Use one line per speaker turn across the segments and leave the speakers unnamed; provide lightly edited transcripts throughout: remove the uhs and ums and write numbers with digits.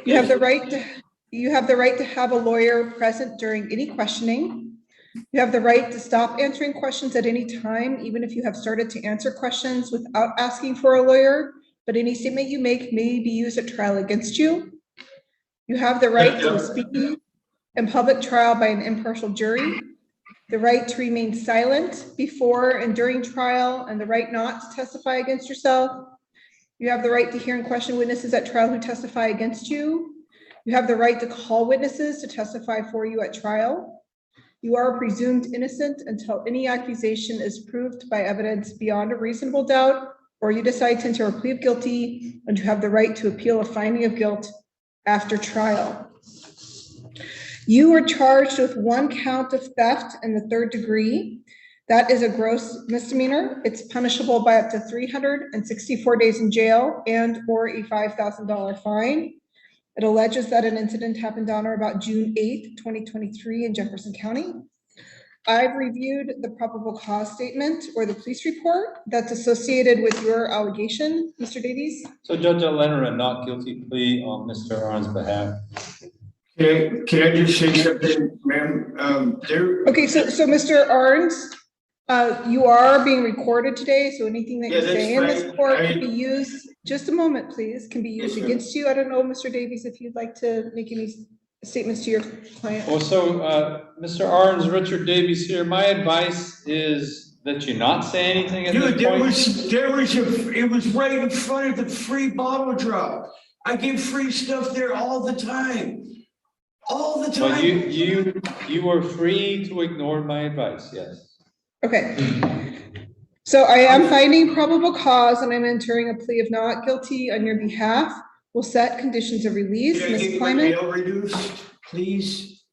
You have the right to have a lawyer present during any questioning. You have the right to stop answering questions at any time, even if you have started to answer questions without asking for a lawyer, but any statement you make may be used at trial against you. You have the right to speak in public trial by an impartial jury, the right to remain silent before and during trial, and the right not to testify against yourself. You have the right to hear and question witnesses at trial who testify against you. You have the right to call witnesses to testify for you at trial. You are presumed innocent until any accusation is proved by evidence beyond a reasonable doubt, or you decide to enter a plea of guilty, and you have the right to appeal a finding of guilt after trial. You were charged with one count of theft in the 3rd degree. That is a gross misdemeanor. It's punishable by up to 364 days in jail and or a $5,000 fine. It alleges that an incident happened on or about June 8th, 2023 in Jefferson County. I've reviewed the probable cause statement or the police report that's associated with your allegation, Mr. Davies.
So Judge, I'll enter a not guilty plea on Mr. Arn's behalf.
Can I just say something, ma'am?
Okay, so Mr. Arns, you are being recorded today, so anything that you say in this court can be used, just a moment, please, can be used against you. I don't know, Mr. Davies, if you'd like to make any statements to your client.
Well, so Mr. Arns, Richard Davies here. My advice is that you not say anything at this point.
It was right in front of the free bottle drop. I give free stuff there all the time. All the time.
But you were free to ignore my advice, yes.
Okay. So I am finding probable cause and I'm entering a plea of not guilty on your behalf. We'll set conditions of release.
Can I get my bail reduced, please?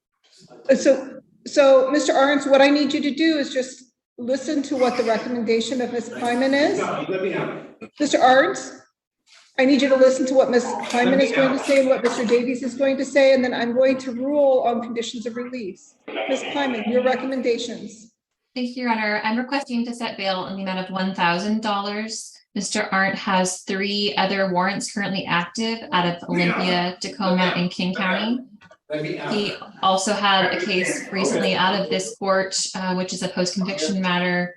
So Mr. Arns, what I need you to do is just listen to what the recommendation of Ms. Kleiman is.
No, let me out.
Mr. Arns, I need you to listen to what Ms. Kleiman is going to say and what Mr. Davies is going to say, and then I'm going to rule on conditions of release. Ms. Kleiman, your recommendations.
Thank you, Your Honor. I'm requesting to set bail in the amount of $1,000. Mr. Arndt has 3 other warrants currently active out of Olympia, Tacoma, and King County. He also had a case recently out of this court, which is a post-conviction matter.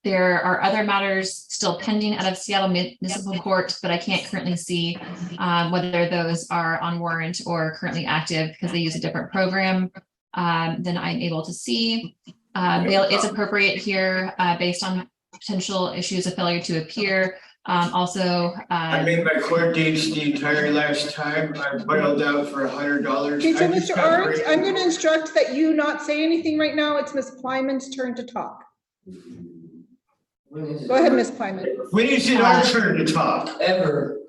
There are other matters still pending out of Seattle Municipal Court, but I can't currently see whether those are on warrant or currently active because they use a different program than I'm able to see. Bail is appropriate here based on potential issues of failure to appear.
I made my court dates the entire last time. I bailed out for $100.
Okay, so Mr. Arndt, I'm going to instruct that you not say anything right now. It's Ms. Kleiman's turn to talk. Go ahead, Ms. Kleiman.
When is it our turn to talk?
Ever.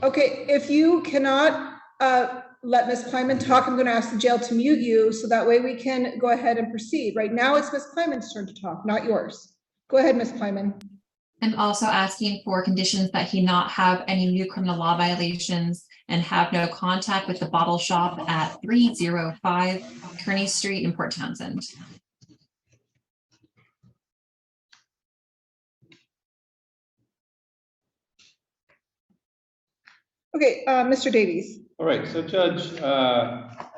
Okay, if you cannot let Ms. Kleiman talk, I'm going to ask the jail to mute you so that way we can go ahead and proceed. Right now, it's Ms. Kleiman's turn to talk, not yours. Go ahead, Ms. Kleiman.
I'm also asking for conditions that he not have any new criminal law violations and have no contact with the bottle shop at 305 Kearney Street in Port Townsend.
Okay, Mr. Davies.
All right, so Judge,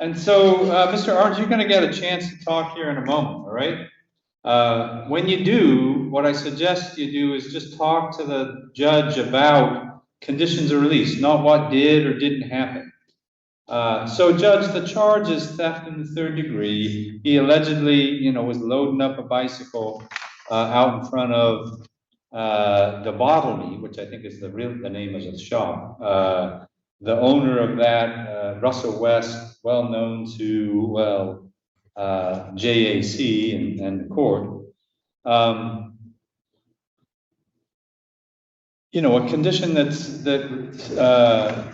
Mr. Arndt, you're going to get a chance to talk here in a moment, all right? When you do, what I suggest you do is just talk to the judge about conditions of release, not what did or didn't happen. So Judge, the charge is theft in the 3rd degree. He allegedly, was loading up a bicycle out in front of the Bottle Me, which I think is the name of the shop. The owner of that, Russell West, well known to, JAC and the court. A condition that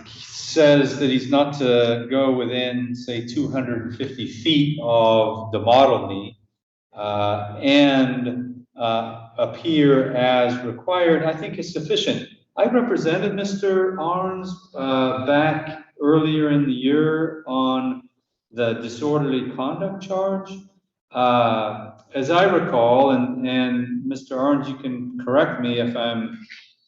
says that he's not to go within, say, 250 feet of the Bottle Me and appear as required, I think is sufficient. I represented Mr. Arns back earlier in the year on the disorderly conduct charge. As I recall, and Mr. Arns, you can correct me if I'm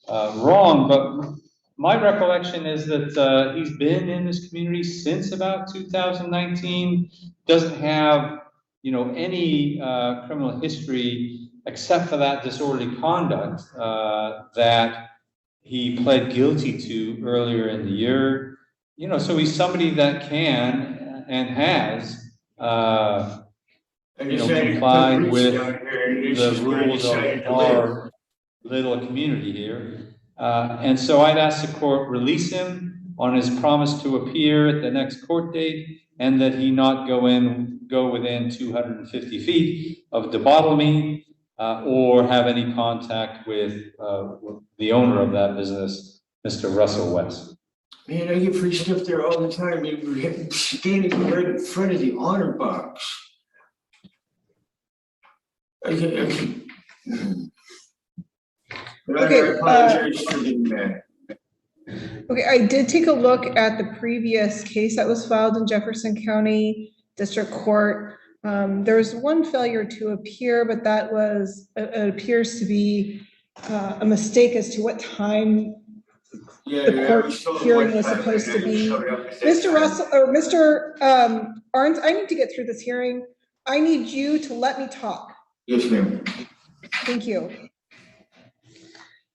wrong, but my recollection is that he's been in this community since about 2019, doesn't have, any criminal history except for that disorderly conduct that he pled guilty to earlier in the year. So he's somebody that can and has complied with the rules of our little community here. And so I'd ask the court release him on his promise to appear at the next court date, and that he not go within 250 feet of Debottlemead, or have any contact with the owner of that business, Mr. Russell West.
Man, I get free stuff there all the time. We're standing right in front of the honor box. Okay.
Okay,
I apologize for getting mad.
Okay, I did take a look at the previous case that was filed in Jefferson County District Court. There was one failure to appear, but that was, it appears to be a mistake as to what time the court hearing was supposed to be. Mr. Russell, or Mr. Arns, I need to get through this hearing. I need you to let me talk.
Yes, ma'am.
Thank you.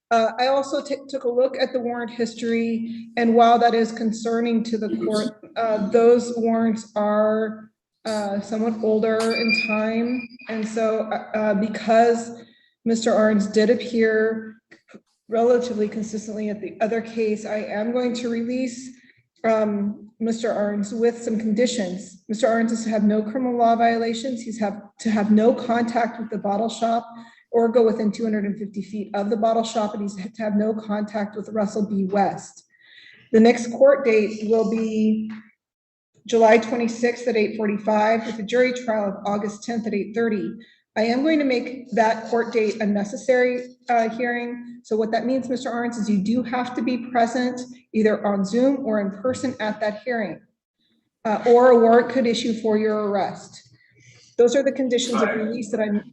I also took a look at the warrant history, and while that is concerning to the court, those warrants are somewhat older in time. And so because Mr. Arns did appear relatively consistently at the other case, I am going to release Mr. Arns with some conditions. Mr. Arns is to have no criminal law violations. He's to have no contact with the bottle shop or go within 250 feet of the bottle shop, and he's to have no contact with Russell B. West. The next court date will be July 26th at 8:45 with a jury trial of August 10th at 8:30. I am going to make that court date a necessary hearing. So what that means, Mr. Arns, is you do have to be present either on Zoom or in person at that hearing, or a warrant could issue for your arrest. Those are the conditions of release that I'm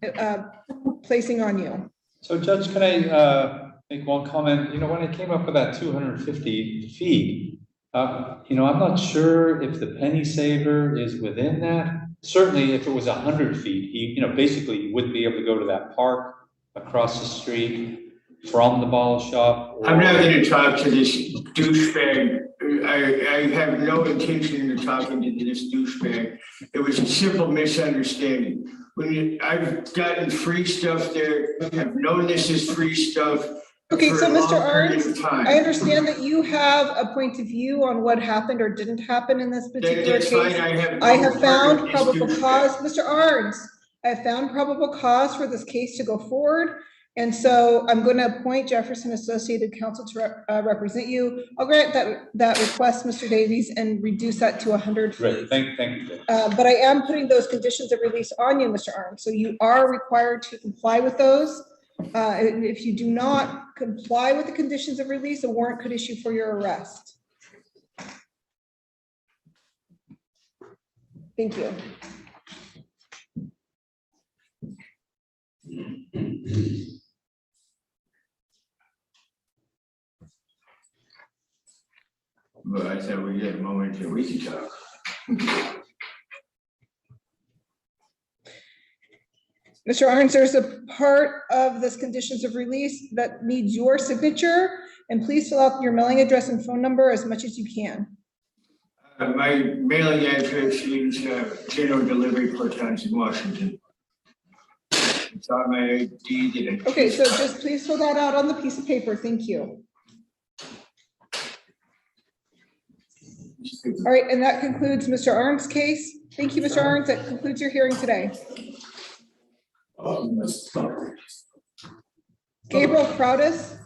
placing on you.
So Judge, can I make one comment? When I came up with that 250 feet, I'm not sure if the penny saver is within that. Certainly if it was 100 feet, he, basically you wouldn't be able to go to that park across the street from the bottle shop.
I'm not going to talk to this douchebag. I have no intention of talking to this douchebag. It was a simple misunderstanding. I've gotten free stuff there. I've known this is free stuff.
Okay, so Mr.
Arns,
I understand that you have a point of view on what happened or didn't happen in this particular case. I have found probable cause, Mr. Arns, I have found probable cause for this case to go forward. And so I'm going to appoint Jefferson Associated Counsel to represent you. I'll grant that request, Mr. Davies, and reduce that to 100 feet.
Great, thank you.
But I am putting those conditions of release on you, Mr. Arns. So you are required to comply with those. If you do not comply with the conditions of release, a warrant could issue for your arrest. Thank you.
Well, I thought we had a moment that we could talk.
Mr. Arns, there's a part of this conditions of release that needs your signature, and please fill out your mailing address and phone number as much as you can.
My mailing address is General Delivery, Port Townsend, Washington. It's on my ID.
Okay, so just please fill that out on the piece of paper. Thank you. All right, and that concludes Mr. Arns' case. Thank you, Mr. Arns. That concludes your hearing today. Gabriel Crowdis.